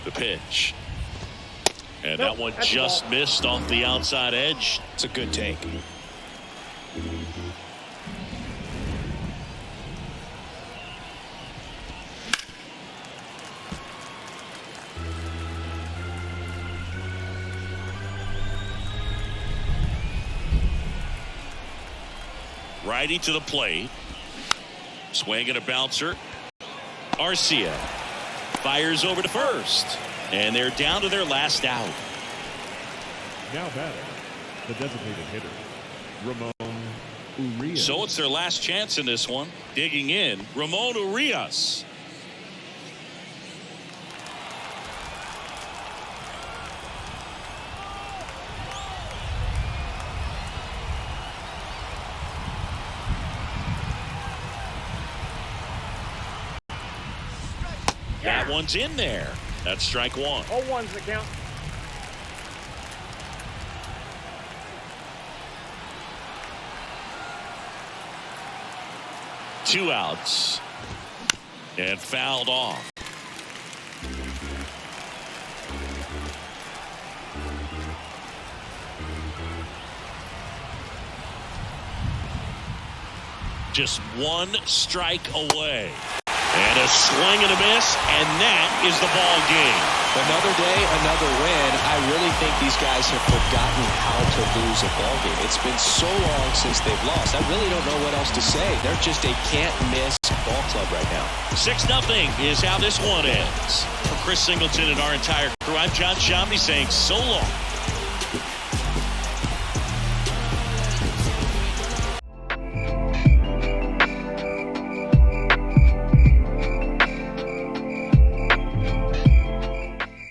The pitch. And that one just missed off the outside edge. It's a good take. Righty to the plate. Swing and a bouncer. Arcia fires over to first. And they're down to their last out. Now batting, the designated hitter, Ramon Urias. So it's their last chance in this one. Digging in, Ramon Urias. That one's in there. That's strike 1. 0-1's the count. Two outs. And fouled off. Just 1 strike away. And a swing and a miss, and that is the ball game. Another day, another win. I really think these guys have forgotten how to lose a ball game. It's been so long since they've lost. I really don't know what else to say. They're just a can't-miss ball club right now. 6-0 is how this one ends. For Chris Singleton and our entire crew, I'm John Shambi saying so long.